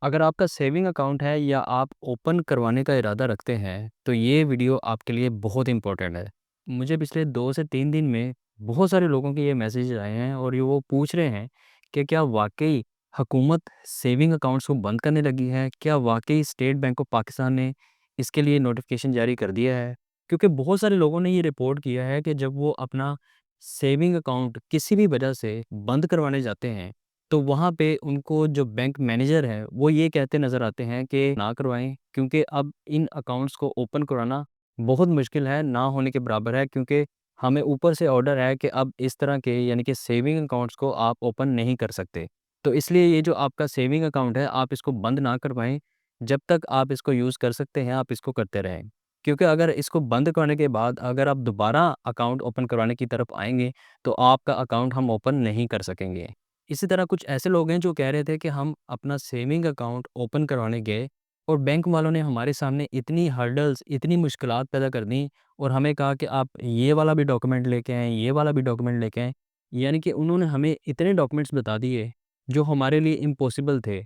अगर आपका saving account है या आप ओपन करवाने का इरादा रखते हैं, तो ये वीडियो आपके लिए बहुत इम्पोर्टेंट है। मुझे पिछले 2 से 3 दिन में बहुत सारे लोगों के ये मैसेज आए हैं और ये वो पूछ रहे हैं कि क्या वाक़ई हुकूमत सेविंग अकाउंट्स को बंद करने लगी है? क्या वाक़ई स्टेट बैंक ऑफ पाकिस्तान ने इसके लिए नोटिफ़िकेशन जारी कर दिया है? क्योंकि बहुत सारे लोगों ने ये रिपोर्ट किया है कि जब वो अपना सेविंग अकाउंट किसी भी वजह से बंद करवाने जाते हैं, तो वहाँ पे उनको जो बैंक मैनेजर है, वो ये कहते नज़र आते हैं कि ना करवाएँ, क्योंकि अब इन अकाउंट्स को ओपन करवाना बहुत मुश्किल है, ना होने के बराबर है, क्योंकि हमें ऊपर से ऑर्डर है कि अब इस तरह के यानी कि सेविंग अकाउंट्स को आप ओपन नहीं कर सकते। तो इसलिए ये जो आपका सेविंग अकाउंट है, आप इसको बंद ना करवाएँ, जब तक आप इसको यूज़ कर सकते हैं, आप इसको करते रहें। क्योंकि अगर इसको बंद करने के बाद अगर आप दोबारा अकाउंट ओपन करवाने की तरफ आएँगे, तो आपका अकाउंट हम ओपन नहीं कर सकेंगे। इसी तरह कुछ ऐसे लोग हैं जो कह रहे थे कि हम अपना सेविंग अकाउंट ओपन करवाने गए और बैंक वालों ने हमारे सामने इतनी हर्डल्स, इतनी मुश्किलात पैदा कर दी और हमें कहा कि आप ये वाला भी डॉक्यूमेंट लेके आएँ, ये वाला भी डॉक्यूमेंट लेके आएँ। यानी कि उन्होंने हमें इतने डॉक्यूमेंट्स बता दिए जो हमारे लिए इम्पॉसिबल थे।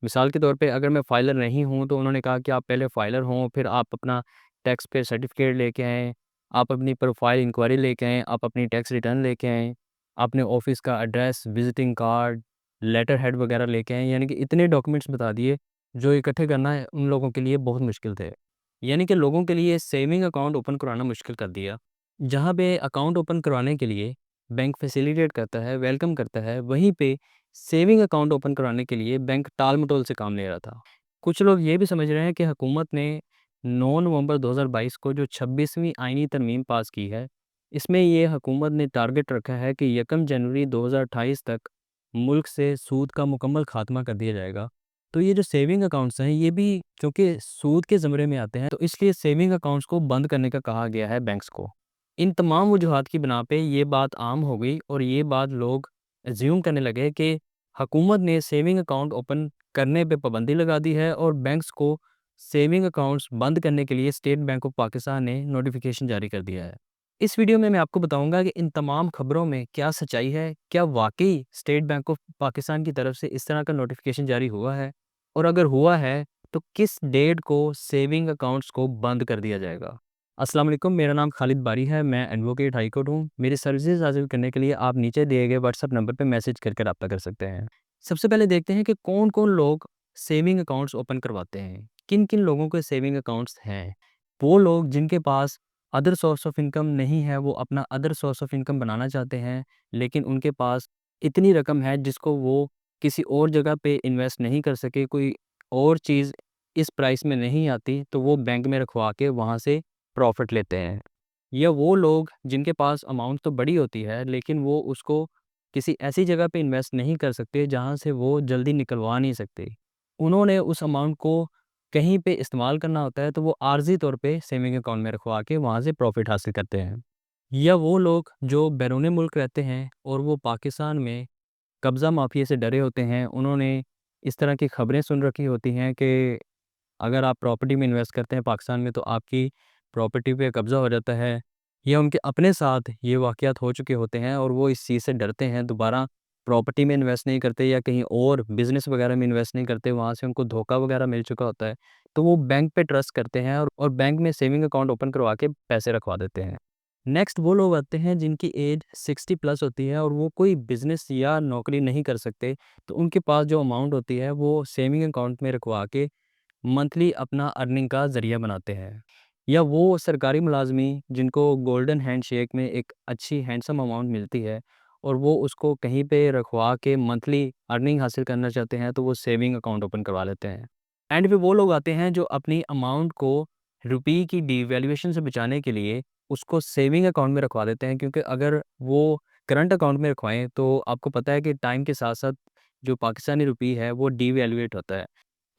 मिसाल के तौर पे अगर मैं फाइलर नहीं हूँ तो उन्होंने कहा कि आप पहले फाइलर हों, फिर आप अपना टैक्स पे सर्टिफिकेट लेके आएँ, आप अपनी प्रोफाइल इंक्वायरी लेके आएँ, आप अपनी टैक्स रिटर्न लेके आएँ, अपने ऑफ़िस का address, visiting card, letterhead वगैरह लेके आएँ, यानी कि इतने डॉक्यूमेंट्स बता दिए, जो इकट्ठे करना है उन लोगों के लिए बहुत मुश्किल थे। यानी कि लोगों के लिए सेविंग अकाउंट ओपन करवाना मुश्किल कर दिया। जहाँ पे अकाउंट ओपन करवाने के लिए बैंक फैसिलिटेट करता है, वेलकम करता है, वहीं पे सेविंग अकाउंट ओपन करवाने के लिए बैंक टाल-मटोल से काम ले रहा था। कुछ लोग ये भी समझ रहे हैं कि हुकूमत ने 9 नवंबर 2022 को जो 26वीं आईनी तरमीम पास की है, इसमें ये हुकूमत ने टारगेट रखा है कि 1 जनवरी 2028 तक मुल्क से सूद का मुकम्मल खात्मा कर दिया जाएगा। तो ये जो सेविंग अकाउंट्स हैं, ये भी क्योंकि सूद के ज़मरे में आते हैं, तो इसलिए सेविंग अकाउंट्स को बंद करने का कहा गया है बैंक्स को। इन तमाम वजूहात की बिना पे ये बात आम हो गई और ये बात लोग अज़्यूम करने लगे कि हुकूमत ने सेविंग अकाउंट ओपन करने पे पाबंदी लगा दी है और बैंक्स को सेविंग अकाउंट्स बंद करने के लिए स्टेट बैंक ऑफ पाकिस्तान ने नोटिफिकेशन जारी कर दिया है। इस वीडियो में मैं आपको बताऊंगा कि इन तमाम खबरों में क्या सच्चाई है, क्या वाकई स्टेट बैंक ऑफ पाकिस्तान की तरफ से इस तरह का नोटिफिकेशन जारी हुआ है और अगर हुआ है तो किस डेट को सेविंग अकाउंट्स को बंद कर दिया जाएगा। अस्सलाम वालेकुम, मेरा नाम खालिद बारी है, मैं एडवोकेट हाई कोर्ट हूँ। मेरी सर्विसेज हासिल करने के लिए आप नीचे दिए गए व्हाट्सएप नंबर पर मैसेज करके रब्ता कर सकते हैं। सबसे पहले देखते हैं कि कौन-कौन लोग सेविंग अकाउंट्स ओपन करवाते हैं। किन-किन लोगों के सेविंग अकाउंट्स हैं? वो लोग जिनके पास अदर सोर्स ऑफ इनकम नहीं है, वो अपना अदर सोर्स ऑफ इनकम बनाना चाहते हैं, लेकिन उनके पास इतनी रकम है जिसको वो किसी और जगह पे इन्वेस्ट नहीं कर सके, कोई और चीज़ इस प्राइस में नहीं आती, तो वो बैंक में रखवा के वहाँ से प्रॉफ़िट लेते हैं। या वो लोग जिनके पास अमाउंट तो बड़ी होती है, लेकिन वो उसको किसी ऐसी जगह पे इन्वेस्ट नहीं कर सकते, जहाँ से वो जल्दी निकलवा नहीं सकते। उन्होंने उस अमाउंट को कहीं पे इस्तेमाल करना होता है, तो वो आर्ज़ी तौर पे सेविंग अकाउंट में रखवा के वहाँ से प्रॉफ़िट हासिल करते हैं। या वो लोग जो बैरून मुल्क रहते हैं और वो पाकिस्तान में कब्ज़ा माफ़िया से डरे होते हैं, उन्होंने इस तरह की खबरें सुन रखी होती हैं कि अगर आप प्रॉपर्टी में इन्वेस्ट करते हैं पाकिस्तान में, तो आपकी प्रॉपर्टी पे कब्ज़ा हो जाता है, या उनके अपने साथ ये वाक़यात हो चुके होते हैं और वो इस चीज़ से डरते हैं, दोबारा प्रॉपर्टी में इन्वेस्ट नहीं करते या कहीं और बिज़नेस वग़ैरह में इन्वेस्ट नहीं करते, वहाँ से उनको धोखा वग़ैरह मिल चुका होता है, तो वो बैंक पे ट्रस्ट करते हैं और बैंक में सेविंग अकाउंट ओपन करवा के पैसे रखवा देते हैं। नेक्स्ट वो लोग आते हैं जिनकी एज 60 प्लस होती है और वो कोई बिज़नेस या नौकरी नहीं कर सकते, तो उनके पास जो अमाउंट होती है, वो सेविंग अकाउंट में रखवा के मंथली अपना अर्निंग का ज़रिया बनाते हैं। या वो सरकारी मुलाज़मी जिनको गोल्डन हैंडशेक में एक अच्छी हैंडसम अमाउंट मिलती है और वो उसको कहीं पे रखवा के मंथली अर्निंग हासिल करना चाहते हैं, तो वो सेविंग अकाउंट ओपन करवा लेते हैं। एंड पे वो लोग आते हैं जो अपनी अमाउंट को रुपये की डिवैल्यूएशन से बचाने के लिए उसको सेविंग अकाउंट में रखवा देते हैं, क्योंकि अगर वो करंट अकाउंट में रखवाएँ, तो आपको पता है कि टाइम के साथ-साथ जो पाकिस्तानी रुपये है वो डिवैल्यूएट होता है।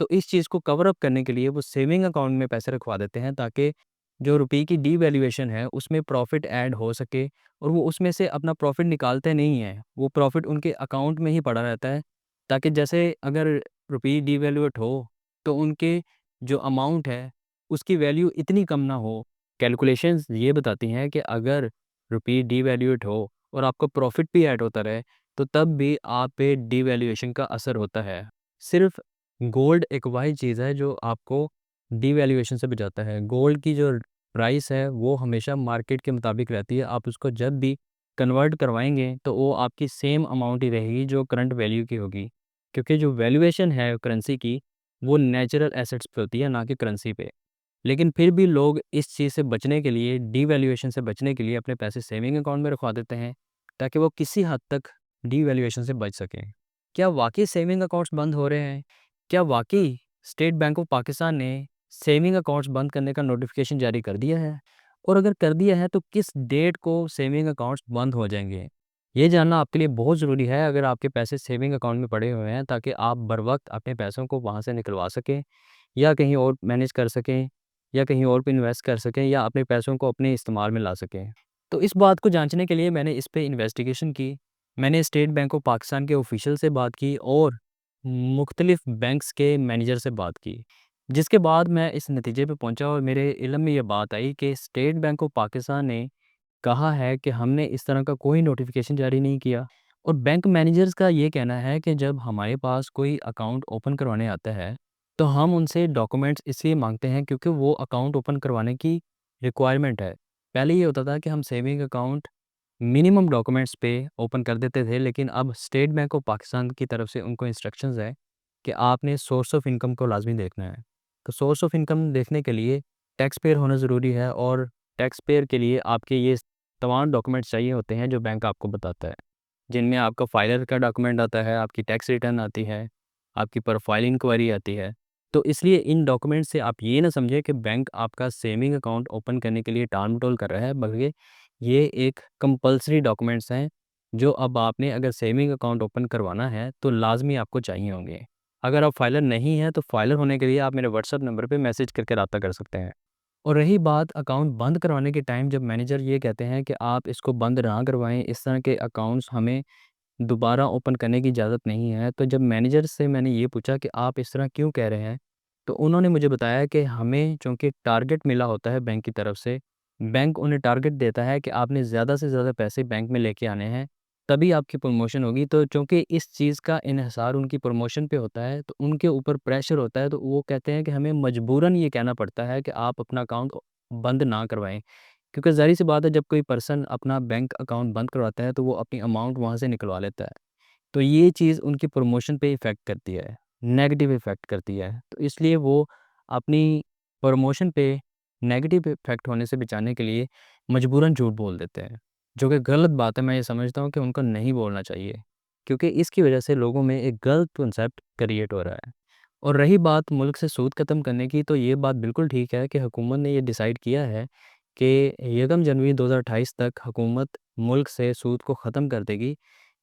तो इस चीज़ को कवर अप करने के लिए वो सेविंग अकाउंट में पैसे रखवा देते हैं, ताकि जो रुपये की डिवैल्यूएशन है उसमें प्रॉफ़िट ऐड हो सके और वो उसमें से अपना प्रॉफ़िट निकालते नहीं हैं। वो प्रॉफ़िट उनके अकाउंट में ही पड़ा रहता है, ताकि जैसे अगर रुपये डिवैल्यूएट हो, तो उनके जो अमाउंट है उसकी वैल्यू इतनी कम ना हो। कैलकुलेशंस ये बताती हैं कि अगर रुपये डिवैल्यूएट हो और आपका प्रॉफ़िट भी ऐड होता रहे, तो तब भी आप पे डिवैल्यूएशन का असर होता है। सिर्फ़ गोल्ड एक वाही चीज़ है जो आपको डिवैल्यूएशन से बचाता है। गोल्ड की जो प्राइस है वो हमेशा मार्केट के मुताबिक रहती है। आप उसको जब भी कन्वर्ट करवाएँगे तो वो आपकी सेम अमाउंट ही रहेगी जो करंट वैल्यू की होगी। क्योंकि जो वैल्यूएशन है करेंसी की वो नेचुरल एसेट्स पे होती है, ना कि करेंसी पे। लेकिन फिर भी लोग इस चीज़ से बचने के लिए, डिवैल्यूएशन से बचने के लिए अपने पैसे सेविंग अकाउंट में रखवा देते हैं, ताकि वो किसी हद तक डिवैल्यूएशन से बच सकें। क्या वाक़ई सेविंग अकाउंट्स बंद हो रहे हैं? क्या वाक़ई स्टेट बैंक ऑफ पाकिस्तान ने सेविंग अकाउंट्स बंद करने का नोटिफ़िकेशन जारी कर दिया है? और अगर कर दिया है तो किस डेट को सेविंग अकाउंट्स बंद हो जाएँगे? ये जानना आपके लिए बहुत ज़रूरी है अगर आपके पैसे सेविंग अकाउंट में पड़े हुए हैं, ताकि आप बर वक़्त अपने पैसों को वहाँ से निकलवा सकें या कहीं और मैनेज कर सकें या कहीं और पे इन्वेस्ट कर सकें या अपने पैसों को अपने इस्तेमाल में ला सकें। तो इस बात को जाँचने के लिए मैंने इस पे इन्वेस्टिगेशन की। मैंने स्टेट बैंक ऑफ पाकिस्तान के ऑफ़िशियल से बात की और मुख्तलिफ़ बैंक्स के मैनेजर से बात की। जिसके बाद मैं इस नतीजे पे पहुँचा और मेरे इल्म में ये बात आई कि स्टेट बैंक ऑफ पाकिस्तान ने कहा है कि हमने इस तरह का कोई नोटिफ़िकेशन जारी नहीं किया। और बैंक मैनेजर्स का ये कहना है कि जब हमारे पास कोई अकाउंट ओपन करवाने आता है, तो हम उनसे डॉक्यूमेंट्स इसलिए माँगते हैं क्योंकि वो अकाउंट ओपन करवाने की रिक्वायरमेंट है। पहले ये होता था कि हम सेविंग अकाउंट मिनिमम डॉक्यूमेंट्स पे ओपन कर देते थे, लेकिन अब स्टेट बैंक ऑफ पाकिस्तान की तरफ से उनको इंस्ट्रक्शंस है कि आपने सोर्स ऑफ इनकम को लाज़मी देखना है। तो सोर्स ऑफ इनकम देखने के लिए टैक्स पेयर होना ज़रूरी है और टैक्स पेयर के लिए आपके ये तमाम डॉक्यूमेंट्स चाहिए होते हैं जो बैंक आपको बताता है। जिनमें आपका फाइलर का डॉक्यूमेंट आता है, आपकी टैक्स रिटर्न आती है, आपकी प्रोफाइल इंक्वायरी आती है। तो इसलिए इन डॉक्यूमेंट से आप ये ना समझें कि बैंक आपका सेविंग अकाउंट ओपन करने के लिए टाल-मटोल कर रहा है, बल्कि ये एक कंपल्सरी डॉक्यूमेंट्स हैं, जो अब आपने अगर सेविंग अकाउंट ओपन करवाना है, तो लाज़मी आपको चाहिए होंगे। अगर आप फाइलर नहीं हैं, तो फाइलर होने के लिए आप मेरे व्हाट्सएप नंबर पे मैसेज करके राब्ता कर सकते हैं। और रही बात अकाउंट बंद करवाने के टाइम, जब मैनेजर ये कहते हैं कि आप इसको बंद ना करवाएँ, इस तरह के अकाउंट्स हमें दोबारा ओपन करने की इजाज़त नहीं है। तो जब मैनेजर से मैंने ये पूछा कि आप इस तरह क्यों कह रहे हैं? तो उन्होंने मुझे बताया कि हमें चूँकि टारगेट मिला होता है बैंक की तरफ से, बैंक उन्हें टारगेट देता है कि आपने ज़्यादा से ज़्यादा पैसे बैंक में लेके आने हैं, तभी आपकी प्रमोशन होगी। तो चूँकि इस चीज़ का इन्हिसार उनकी प्रमोशन पे होता है, तो उनके ऊपर प्रेशर होता है, तो वो कहते हैं कि हमें मजबूरन ये कहना पड़ता है कि आप अपना अकाउंट बंद ना करवाएँ। क्योंकि ज़ाहिर-सी बात है, जब कोई पर्सन अपना बैंक अकाउंट बंद करवाता है, तो वो अपनी अमाउंट वहाँ से निकलवा लेता है। तो ये चीज़ उनकी प्रमोशन पे इफ़ेक्ट करती है, नेगेटिव इफ़ेक्ट करती है। तो इसलिए वो अपनी प्रमोशन पे नेगेटिव इफ़ेक्ट होने से बचाने के लिए मजबूरन झूठ बोल देते हैं, जो कि गलत बात है। मैं ये समझता हूँ कि उनको नहीं बोलना चाहिए, क्योंकि इसकी वजह से लोगों में एक गलत कॉन्सेप्ट क्रिएट हो रहा है। और रही बात मुल्क से सूद ख़त्म करने की, तो ये बात बिल्कुल ठीक है कि हुकूमत ने ये डिसाइड किया है कि 1 जनवरी 2028 तक हुकूमत मुल्क से सूद को ख़त्म कर देगी।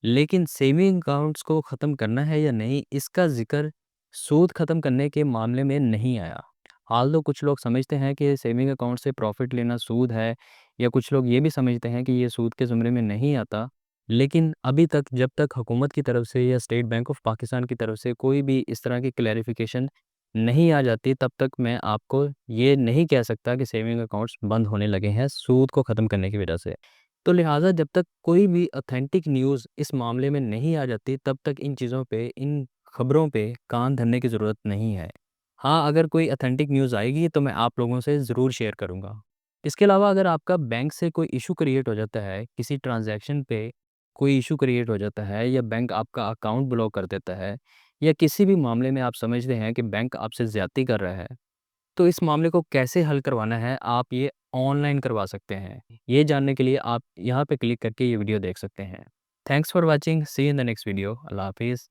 लेकिन सेविंग अकाउंट्स को ख़त्म करना है या नहीं, इसका ज़िक्र सूद ख़त्म करने के मामले में नहीं आया। हाल तो कुछ लोग समझते हैं कि सेविंग अकाउंट से प्रॉफ़िट लेना सूद है, या कुछ लोग ये भी समझते हैं कि ये सूद के ज़ुमरे में नहीं आता। लेकिन अभी तक जब तक हुकूमत की तरफ से या स्टेट बैंक ऑफ पाकिस्तान की तरफ से कोई भी इस तरह की क्लैरिफ़िकेशन नहीं आ जाती, तब तक मैं आपको ये नहीं कह सकता कि सेविंग अकाउंट्स बंद होने लगे हैं सूद को ख़त्म करने की वजह से। तो लिहाज़ा जब तक कोई भी ऑथेंटिक न्यूज़ इस मामले में नहीं आ जाती, तब तक इन चीज़ों पे, इन खबरों पे कान धरने की ज़रूरत नहीं है। हाँ, अगर कोई ऑथेंटिक न्यूज़ आएगी तो मैं आप लोगों से ज़रूर शेयर करूँगा। इसके अलावा अगर आपका बैंक से कोई इश्यू क्रिएट हो जाता है, किसी ट्रांज़ैक्शन पे कोई इश्यू क्रिएट हो जाता है, या बैंक आपका अकाउंट ब्लॉक कर देता है, या किसी भी मामले में आप समझते हैं कि बैंक आपसे ज़्यादती कर रहा है, तो इस मामले को कैसे हल करवाना है, आप ये ऑनलाइन करवा सकते हैं। ये जानने के लिए आप यहाँ पे क्लिक करके ये वीडियो देख सकते हैं। Thanks for watching, see you in the next video. अल्लाह हाफ़िज़।